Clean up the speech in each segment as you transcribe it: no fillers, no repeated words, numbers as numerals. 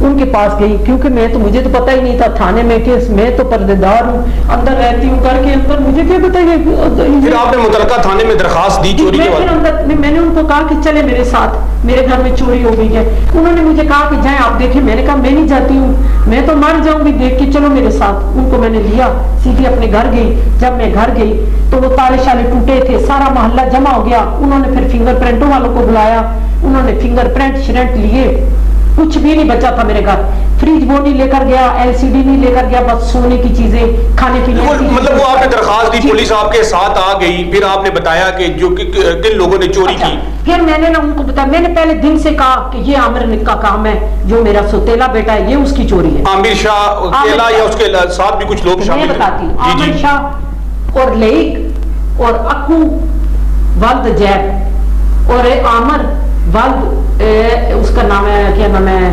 ان کے پاس گئی، کیونکہ میں تو مجھے تو پتہ ہی نہیں تھا تھانے میں کہ میں تو پردے دار ہوں، اندر رہتی ہوں گھر کے اندر، مجھے کیا بتائیے. پھر آپ نے متعلقہ تھانے میں درخواست دی چوری کے بعد؟ میں نے ان کو کہا کہ چلے میرے ساتھ، میرے گھر میں چوری ہو گئی ہے. انہوں نے مجھے کہا کہ جائیں آپ دیکھیں. میں نے کہا میں نہیں جاتی ہوں، میں تو مر جاؤں گی دیکھ کے، چلو میرے ساتھ. ان کو میں نے لیا، سیدھی اپنے گھر گئی. جب میں گھر گئی تو وہ تالے شالے ٹوٹے تھے، سارا محلہ جمع ہو گیا. انہوں نے پھر فنگر پرنٹوں والوں کو بلایا، انہوں نے فنگر پرنٹ شرنٹ لیے، کچھ بھی نہیں بچا تھا میرے گھر. فریج وہ نہیں لے کر گیا، ایل سی ڈی نہیں لے کر گیا، بس سونے کی چیزیں، کھانے پینے کی. مطلب وہ آپ نے درخواست دی، پولیس آپ کے ساتھ آ گئی، پھر آپ نے بتایا کہ جو کن لوگوں نے چوری کی. پھر میں نے نا ان کو بتایا، میں نے پہلے دن سے کہا کہ یہ عامر کا کام ہے، جو میرا سوتیلا بیٹا ہے یہ اس کی چوری ہے. عامر شاہ اکیلا یا اس کے ساتھ بھی کچھ لوگ شامل ہیں؟ میں بتاتی ہوں. عامر شاہ اور لیک اور اکو ولد جیب اور عامر ولد اس کا نام ہے، کیا نام ہے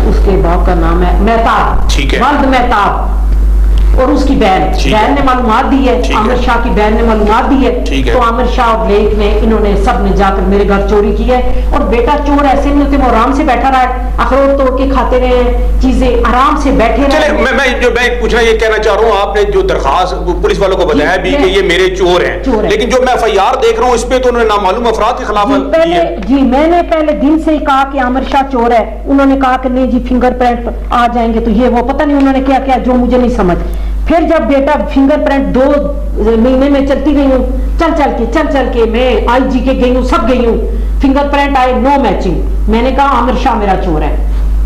اس کے باپ کا نام ہے مہتاب، ولد مہتاب، اور اس کی بہن نے معلومات دی ہے، عامر شاہ کی بہن نے معلومات دی ہے. تو عامر شاہ اور لیک نے انہوں نے سب نے جا کر میرے گھر چوری کی ہے. اور بیٹا چور ایسے نہیں ہوتے، وہ آرام سے بیٹھا رہا ہے، اخروٹ توڑ کے کھاتے رہے ہیں، چیزیں آرام سے بیٹھے رہے. میں پوچھنا یہ کہنا چاہ رہا ہوں، آپ نے جو درخواست پولیس والوں کو بتایا بھی کہ یہ میرے چور ہیں، لیکن جو میں FIR دیکھ رہا ہوں اس پہ تو انہوں نے نامعلوم افراد کے خلاف جی میں نے پہلے دن سے ہی کہا کہ عامر شاہ چور ہے. انہوں نے کہا کہ نہیں جی فنگر پرنٹ آ جائیں گے، تو یہ وہ پتہ نہیں انہوں نے کیا کیا جو مجھے نہیں سمجھ. پھر جب بیٹا فنگر پرنٹ 2 مہینے میں چلتی گئی ہوں، چل کے میں IG کے گئی ہوں، سب گئی ہوں، فنگر پرنٹ آئے، نو میچنگ. میں نے کہا عامر شاہ میرا چور ہے،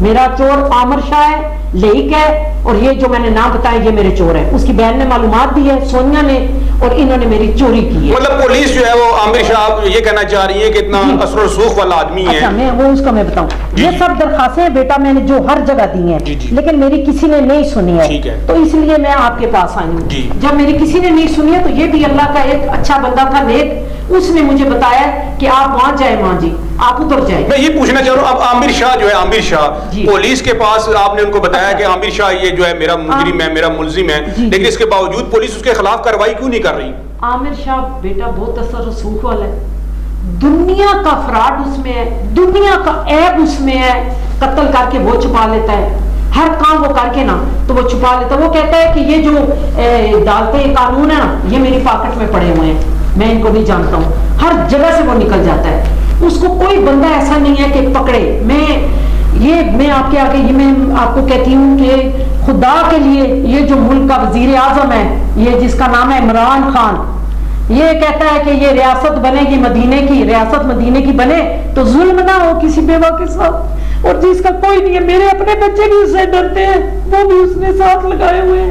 میرا چور عامر شاہ ہے، لیک ہے، اور یہ جو میں نے نام بتایا یہ میرے چور ہے. اس کی بہن نے معلومات دی ہے، سونیا نے، اور انہوں نے میری چوری کی ہے. مطلب پولیس جو ہے وہ عامر شاہ یہ کہنا چاہ رہی ہے کہ اتنا اثر و رسوخ والا آدمی ہے. اچھا میں وہ اس کا میں بتاؤں، یہ سب درخواستیں بیٹا میں نے جو ہر جگہ دی ہیں، لیکن میری کسی نے نہیں سنی ہے، تو اس لیے میں آپ کے پاس آئی ہوں. جب میری کسی نے نہیں سنی ہے تو یہ بھی اللہ کا ایک اچھا بندہ تھا نیک، اس نے مجھے بتایا کہ آپ وہاں جائیں، ماں جی آپ ادھر جائیں. میں یہ پوچھنا چاہ رہا ہوں، اب عامر شاہ جو ہے، عامر شاہ پولیس کے پاس آپ نے ان کو بتایا کہ عامر شاہ یہ جو ہے میرا مجرم ہے، میرا ملزم ہے، لیکن اس کے باوجود پولیس اس کے خلاف کارروائی کیوں نہیں کر رہی؟ عامر شاہ بیٹا بہت اثر رسوخ والا ہے، دنیا کا فراڈ اس میں ہے، دنیا کا عیب اس میں ہے. قتل کر کے وہ چھپا لیتا ہے، ہر کام وہ کر کے نا تو وہ چھپا لیتا ہے. وہ کہتا ہے کہ یہ جو ڈالتے قانون ہے نا یہ میری پاکٹ میں پڑے ہوئے ہیں، میں ان کو نہیں جانتا ہوں. ہر جگہ سے وہ نکل جاتا ہے، اس کو کوئی بندہ ایسا نہیں ہے کہ پکڑے. میں آپ کے آگے یہ میں آپ کو کہتی ہوں کہ خدا کے لیے یہ جو ملک کا وزیر اعظم ہے، یہ جس کا نام ہے عمران خان، یہ کہتا ہے کہ یہ ریاست بنے گی مدینے کی، ریاست مدینے کی بنے تو ظلم نہ ہو کسی بیوہ کے ساتھ، اور جس کا کوئی نہیں ہے. میرے اپنے بچے بھی اس سے ڈرتے ہیں، وہ بھی اس نے ساتھ لگائے ہوئے ہیں.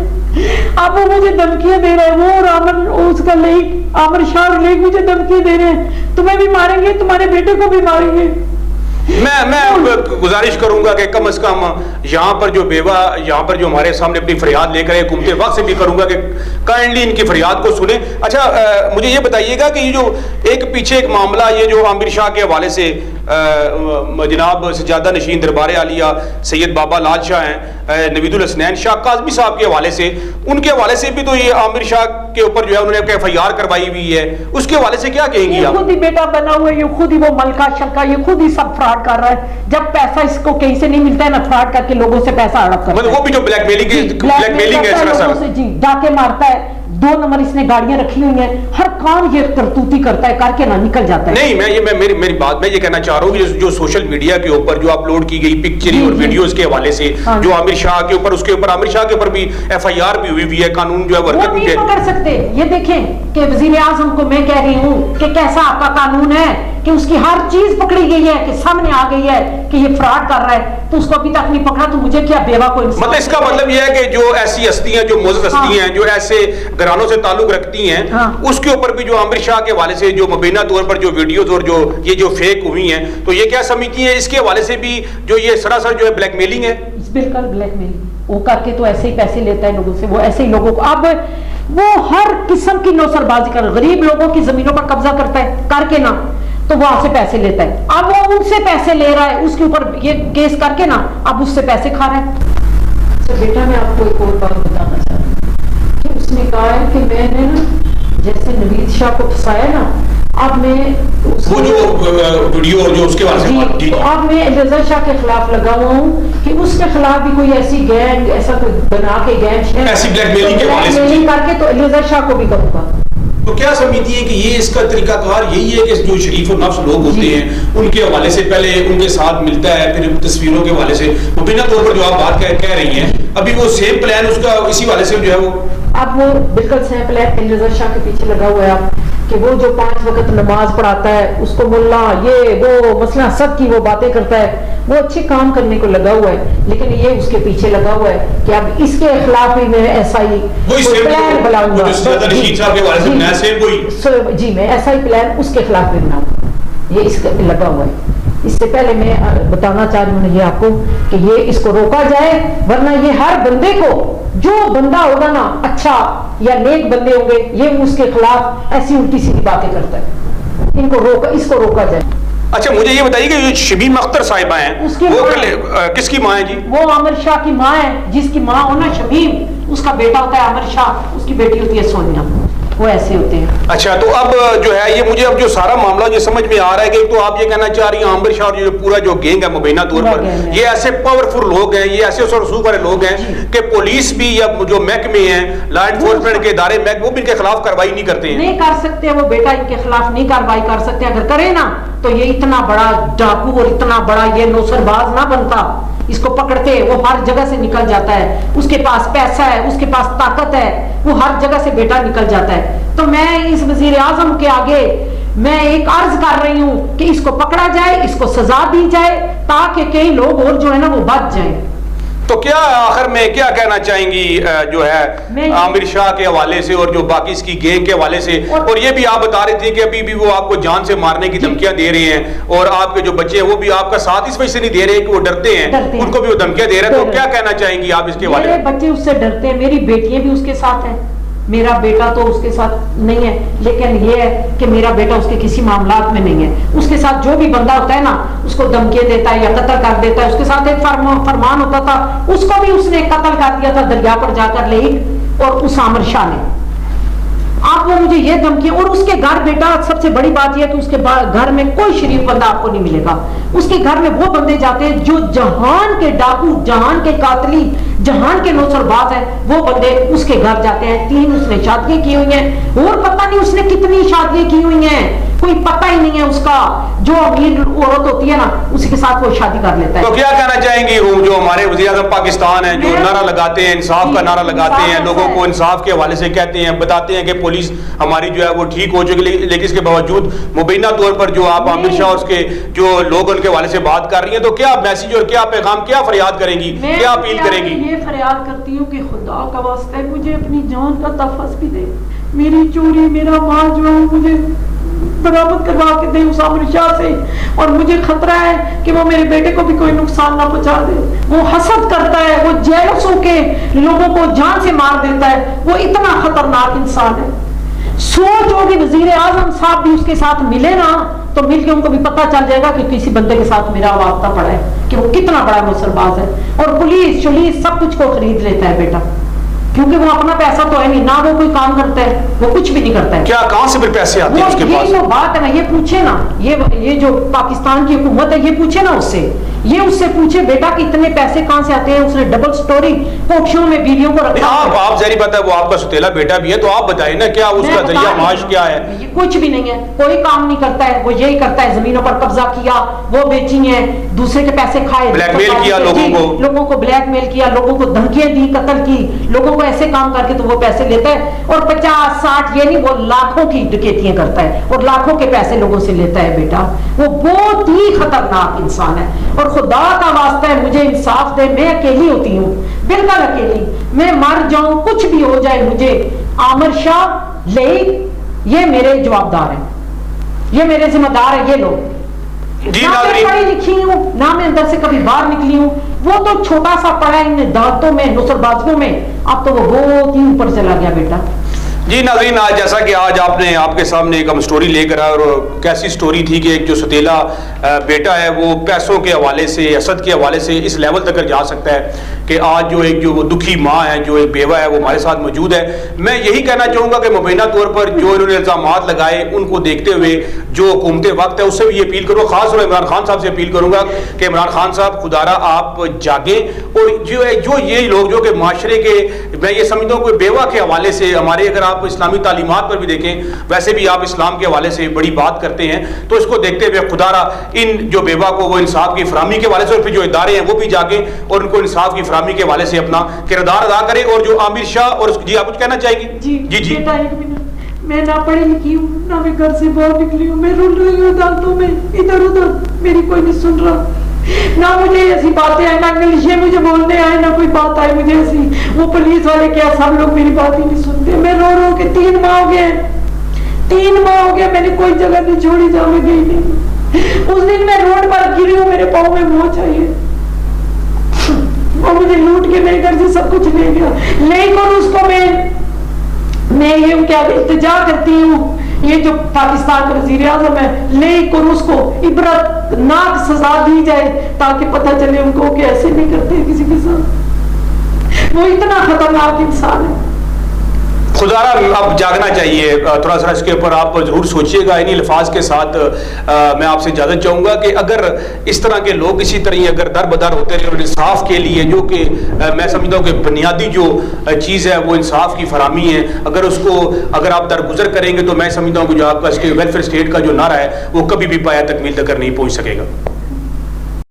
اب وہ مجھے دھمکیاں دے رہے ہیں، وہ اور عامر اس کا لیک، عامر شاہ لیک مجھے دھمکی دے رہے ہیں، تمہیں بھی ماریں گے، تمہارے بیٹے کو بھی ماریں گے. میں گزارش کروں گا کہ کم از کم یہاں پر جو بیوہ یہاں پر جو ہمارے سامنے اپنی فریاد لے کر حکومت وقت سے بھی کروں گا کہ کائنڈلی ان کی فریاد کو سنیں. اچھا مجھے یہ بتائیے گا کہ یہ جو ایک پیچھے ایک معاملہ یہ جو عامر شاہ کے حوالے سے جناب سجادہ نشین دربار عالیہ سید بابا لال شاہ ہیں، نوید الحسنین شاہ قاظمی صاحب کے حوالے سے، ان کے حوالے سے بھی تو یہ عامر شاہ کے اوپر جو ہے انہوں نے FIR کروائی ہوئی ہے، اس کے حوالے سے کیا کہیں گی آپ؟ خود ہی بیٹا بنا ہوا ہے، یہ خود ہی وہ ملکہ شلکا، یہ خود ہی سب فراڈ کر رہا ہے. جب پیسہ اس کو کہیں سے نہیں ملتا ہے نا، فراڈ کر کے لوگوں سے پیسہ ہڑپ کرتا ہے. وہ بھی جو بلیک میلنگ ہے سراسر، جی ڈاکے مارتا ہے. 2 نمبر اس نے گاڑیاں رکھی ہوئی ہیں، ہر کام یہ کرتوتی کرتا ہے، کر کے نہ نکل جاتا ہے. نہیں میری بات میں یہ کہنا چاہ رہا ہوں کہ جو سوشل میڈیا کے اوپر جو اپلوڈ کی گئی پکچر اور ویڈیوز کے حوالے سے جو عامر شاہ کے اوپر، اس کے اوپر عامر شاہ کے اوپر بھی FIR بھی ہوئی ہے، قانون جو ہے وہ نہیں پکڑ سکتے. یہ دیکھیں کہ وزیر اعظم کو میں کہہ رہی ہوں کہ کیسا آپ کا قانون ہے کہ اس کی ہر چیز پکڑی گئی ہے، کہ سامنے آ گئی ہے کہ یہ فراڈ کر رہا ہے، تو اس کو ابھی تک نہیں پکڑا. تو مجھے کیا بیوہ کو انصاف؟ مطلب اس کا مطلب یہ ہے کہ جو ایسی ہستیاں، جو معزز ہستیاں ہیں، جو ایسے گھرانوں سے تعلق رکھتی ہیں، اس کے اوپر بھی جو عامر شاہ کے حوالے سے جو مبینہ طور پر جو ویڈیوز اور جو یہ جو فیک ہوئی ہیں، تو یہ کیا سمجھتی ہیں اس کے حوالے سے بھی جو یہ سراسر جو ہے بلیک میلنگ ہے؟ بالکل بلیک میلنگ. وہ کر کے تو ایسے ہی پیسے لیتا ہے لوگوں سے، وہ ایسے ہی لوگوں کو اب وہ ہر قسم کی نوسر بازی کر، غریب لوگوں کی زمینوں پر قبضہ کرتا ہے کر کے نا، تو وہاں سے پیسے لیتا ہے. اب وہ ان سے پیسے لے رہا ہے، اس کے اوپر یہ کیس کر کے نا اب اس سے پیسے کھا رہا ہے. اچھا بیٹا میں آپ کو ایک اور بات بتانا چاہتا ہوں کہ اس نے کہا ہے کہ میں نے نا جیسے نوید شاہ کو پھنسایا نا، اب میں وہ جو ویڈیو جو اس کے بارے جی تو اب میں رضا شاہ کے خلاف لگا ہوا ہوں کہ اس کے خلاف بھی کوئی ایسی گینگ ایسا کوئی بنا کے گینگ ایسی بلیک میلنگ کے حوالے سے کر کے تو رضا شاہ کو بھی کروں گا. تو کیا سمجھتی ہیں کہ یہ اس کا طریقہ کار یہی ہے کہ جو شریف و نفس لوگ ہوتے ہیں ان کے حوالے سے پہلے ان کے ساتھ ملتا ہے, پھر تصویروں کے حوالے سے مبینہ طور پر جو آپ بات کہہ رہی ہیں ابھی وہ سیم پلان اس کا اسی حوالے سے جو ہے وہ اب وہ بالکل سیم پلان رضا شاہ کے پیچھے لگا ہوا ہے کہ وہ جو 5 وقت نماز پڑھاتا ہے اس کو ملا یہ وہ مسئلہ سب کی وہ باتیں کرتا ہے, وہ اچھے کام کرنے کو لگا ہوا ہے, لیکن یہ اس کے پیچھے لگا ہوا ہے کہ اب اس کے خلاف ہی میں ایسا ہی پلان بناؤں گا. جی میں ایسا ہی پلان اس کے خلاف بھی بناؤں, یہ اس کا لگا ہوا ہے. اس سے پہلے میں بتانا چاہ رہی ہوں یہ آپ کو کہ یہ اس کو روکا جائے, ورنہ یہ ہر بندے کو جو بندہ ہوگا نا اچھا یا نیک بندے ہوں گے یہ اس کے خلاف ایسی الٹی سیدھی باتیں کرتا ہے, ان کو اس کو روکا جائے. اچھا مجھے یہ بتائیے کہ جو شمیم اختر صاحبہ ہیں وہ کس کی ماں ہے جی؟ وہ عامر شاہ کی ماں ہے, جس کی ماں ہونا شمیم, اس کا بیٹا ہوتا ہے عامر شاہ, اس کی بیٹی ہوتی ہے سونیا, وہ ایسے ہوتے ہیں. اچھا تو اب جو ہے یہ مجھے اب جو سارا معاملہ یہ سمجھ میں آ رہا ہے کہ تو آپ یہ کہنا چاہ رہی ہیں عامر شاہ اور جو پورا جو گینگ ہے مبینہ طور پر یہ ایسے پاورفل لوگ ہیں, یہ ایسے رسوخ والے لوگ ہیں کہ پولیس بھی یا جو محکمے ہیں لا انفورسمنٹ کے ادارے وہ بھی ان کے خلاف کارروائی نہیں کرتے ہیں, نہیں کر سکتے وہ بیٹا ان کے خلاف نہیں کارروائی کر سکتے. اگر کرے نا تو یہ اتنا بڑا ڈاکو اور اتنا بڑا یہ نوسر باز نہ بنتا, اس کو پکڑتے وہ ہر جگہ سے نکل جاتا ہے, اس کے پاس پیسہ ہے, اس کے پاس طاقت ہے, وہ ہر جگہ سے بیٹا نکل جاتا ہے. تو میں اس وزیر اعظم کے آگے میں ایک عرض کر رہی ہوں کہ اس کو پکڑا جائے, اس کو سزا دی جائے تاکہ کئی لوگ اور جو ہے نا وہ بچ جائیں. تو کیا آخر میں کیا کہنا چاہیں گی جو ہے عامر شاہ کے حوالے سے اور جو باقی اس کی گینگ کے حوالے سے, اور یہ بھی آپ بتا رہے تھے کہ ابھی بھی وہ آپ کو جان سے مارنے کی دھمکیاں دے رہے ہیں اور آپ کے جو بچے ہیں وہ بھی آپ کا ساتھ اس وجہ سے نہیں دے رہے کہ وہ ڈرتے ہیں, ان کو بھی وہ دھمکیاں دے رہے ہیں. تو کیا کہنا چاہیں گی آپ اس کے حوالے سے؟ میرے بچے اس سے ڈرتے ہیں, میری بیٹیاں بھی اس کے ساتھ ہیں, میرا بیٹا تو اس کے ساتھ نہیں ہے, لیکن یہ ہے کہ میرا بیٹا اس کے کسی معاملات میں نہیں ہے. اس کے ساتھ جو بھی بندہ ہوتا ہے نا اس کو دھمکیاں دیتا ہے یا قتل کر دیتا ہے. اس کے ساتھ ایک فرمان ہوتا تھا, اس کو بھی اس نے قتل کر دیا تھا دریا پر جا کر لے, اور اس عامر شاہ نے. آپ وہ مجھے یہ دھمکیاں, اور اس کے گھر بیٹا سب سے بڑی بات یہ ہے کہ اس کے گھر میں کوئی شریف بندہ آپ کو نہیں ملے گا. اس کے گھر میں وہ بندے جاتے ہیں جو جہان کے ڈاکو, جہان کے قاتلی, جہان کے نوسر باز ہیں, وہ بندے اس کے گھر جاتے ہیں. 3 اس نے شادیاں کی ہوئی ہیں, اور پتہ نہیں اس نے کتنی شادیاں کی ہوئی ہیں, کوئی پتہ ہی نہیں ہے اس کا. جو امیر عورت ہوتی ہے نا اسی کے ساتھ وہ شادی کر لیتا ہے. تو کیا کہنا چاہیں گی جو ہمارے وزیر اعظم پاکستان ہیں جو نعرہ لگاتے ہیں, انصاف کا نعرہ لگاتے ہیں, لوگوں کو انصاف کے حوالے سے کہتے ہیں, بتاتے ہیں کہ پولیس ہماری جو ہے وہ ٹھیک ہو چکی, لیکن اس کے باوجود مبینہ طور پر جو آپ عامر شاہ اور اس کے جو لوگ ان کے حوالے سے بات کر رہی ہیں, تو کیا میسج اور کیا پیغام, کیا فریاد کریں گی, کیا اپیل کریں گی؟ یہ فریاد کرتی ہوں کہ خدا کا واسطہ ہے مجھے اپنی جان کا تحفظ بھی دے, میری چوری میرا مال جو ہے مجھے برآمد کروا کے دے اس عامر شاہ سے. اور مجھے خطرہ ہے کہ وہ میرے بیٹے کو بھی کوئی نقصان نہ پہنچا دے. وہ حسد کرتا ہے, وہ جیلس ہو کے لوگوں کو جان سے مار دیتا ہے, وہ اتنا خطرناک انسان ہے. سوچ ہوگی وزیر اعظم صاحب بھی اس کے ساتھ ملے نا تو مل کے ان کو بھی پتہ چل جائے گا کہ کسی بندے کے ساتھ میرا واسطہ پڑا ہے کہ وہ کتنا بڑا نوسرباز ہے. اور پولیس شلیس سب کچھ کو خرید لیتا ہے بیٹا, کیونکہ وہ اپنا پیسہ تو ہے نہیں, نہ وہ کوئی کام کرتا ہے, وہ کچھ بھی نہیں کرتا ہے. کیا کہاں سے پھر پیسے آتے ہیں اس کے پاس؟ یہ تو بات ہے نا, یہ پوچھے نا, یہ جو پاکستان کی حکومت ہے یہ پوچھے نا اس سے, یہ اس سے پوچھے بیٹا کہ اتنے پیسے کہاں سے آتے ہیں. اس نے ڈبل سٹوری کوٹھیوں میں بیویوں کو رکھا. آپ ظاہری بات ہے وہ آپ کا ستیلا بیٹا بھی ہے, تو آپ بتائیں نا کیا اس کا ذریعہ معاش کیا ہے؟ یہ کچھ بھی نہیں ہے, کوئی کام نہیں کرتا ہے, وہ یہی کرتا ہے زمینوں پر قبضہ کیا, وہ بیچی ہیں, دوسرے کے پیسے کھائے, بلیک میل کیا لوگوں کو بلیک میل کیا, لوگوں کو دھمکیاں دی, قتل کی, لوگوں کو ایسے کام کر کے تو وہ پیسے لیتا ہے. اور 50-60 یہ نہیں, وہ لاکھوں کی ڈکیتیاں کرتا ہے اور لاکھوں کے پیسے لوگوں سے لیتا ہے. بیٹا وہ بہت ہی خطرناک انسان ہے, اور خدا کا واسطہ ہے مجھے انصاف دے. میں اکیلی ہوتی ہوں, بالکل اکیلی, میں مر جاؤں کچھ بھی ہو جائے مجھے, عامر شاہ لے یہ میرے جوابدار ہیں, یہ میرے ذمہ دار ہیں یہ لوگ. نہ میں پڑھی لکھی ہوں, نہ میں اندر سے کبھی باہر نکلی ہوں, وہ تو چھوٹا سا پڑا ان دانتوں میں, نسر بازیوں میں, اب تو وہ بہت ہی اوپر چلا گیا بیٹا. جی ناظرین، آج جیسا کہ آج آپ کے سامنے ایک ہم سٹوری لے کر آئے، اور کیسی سٹوری تھی کہ ایک جو ستیلا بیٹا ہے وہ پیسوں کے حوالے سے، حسد کے حوالے سے اس لیول تک جا سکتا ہے کہ آج جو وہ دکھی ماں ہے، جو ایک بیوہ ہے، وہ ہمارے ساتھ موجود ہے۔ میں یہی کہنا چاہوں گا کہ مبینہ طور پر جو انہوں نے الزامات لگائے ان کو دیکھتے ہوئے جو حکومت وقت ہے اس سے بھی یہ اپیل کروں، خاص طور پر عمران خان صاحب سے اپیل کروں گا کہ عمران خان صاحب خدارہ آپ جاگیں، اور جو یہ لوگ جو کہ معاشرے کے، میں یہ سمجھتا ہوں کہ بیوہ کے حوالے سے ہمارے، اگر آپ اسلامی تعلیمات پر بھی دیکھیں، ویسے بھی آپ اسلام کے حوالے سے بڑی بات کرتے ہیں، تو اس کو دیکھتے ہوئے خدارہ ان جو بیوہ کو وہ انصاف کی فراہمی کے حوالے سے، اور پھر جو ادارے ہیں وہ بھی جاگیں اور ان کو انصاف کی فراہمی کے حوالے سے اپنا کردار ادا کریں۔ اور جو عامر شاہ اور جی آپ کچھ کہنا چاہیں گی؟ جی بیٹا ایک منٹ، میں نہ پڑھی لکھی ہوں، نہ میں گھر سے باہر نکلی ہوں، میں رول رہی ہوں عدالتوں میں، ادھر ادھر میری کوئی نہیں سن رہا، نہ مجھے ایسی باتیں آئے، نہ انگلش مجھے بولنے آئے، نہ کوئی بات آئے مجھے ایسی، وہ پولیس والے کیا سب لوگ میری بات ہی نہیں سنتے، میں رو رو کے 3 ماہ ہو گئے، 3 ماہ ہو گیا، میں نے کوئی جگہ نہیں چھوڑی جہاں میں گئی نہیں۔ اس دن میں روڈ پر گری ہوں، میرے پاؤں میں موچ آئی ہے، وہ مجھے لوٹ کے میرے گھر سے سب کچھ لے گیا، لیکن اس کو میں یہ کیا التجا کرتی ہوں، یہ جو پاکستان کا وزیر اعظم ہے، لیکن اس کو عبرت ناک سزا دی جائے تاکہ پتہ چلے ان کو کہ ایسے نہیں کرتے کسی کے ساتھ، وہ اتنا خطرناک انسان ہے۔ خدارہ اب جاگنا چاہیے، تھوڑا سا اس کے اوپر آپ ضرور سوچئے گا۔ انہی الفاظ کے ساتھ میں آپ سے اجازت چاہوں گا کہ اگر اس طرح کے لوگ اسی طرح اگر در بدر ہوتے رہے اور انصاف کے لیے، جو کہ میں سمجھتا ہوں کہ بنیادی جو چیز ہے وہ انصاف کی فراہمی ہے، اگر آپ درگزر کریں گے تو میں سمجھتا ہوں کہ جو آپ کا ویلفیئر اسٹیٹ کا جو نعرہ ہے وہ کبھی بھی پایہ تکمیل تک نہیں پہنچ سکے گا۔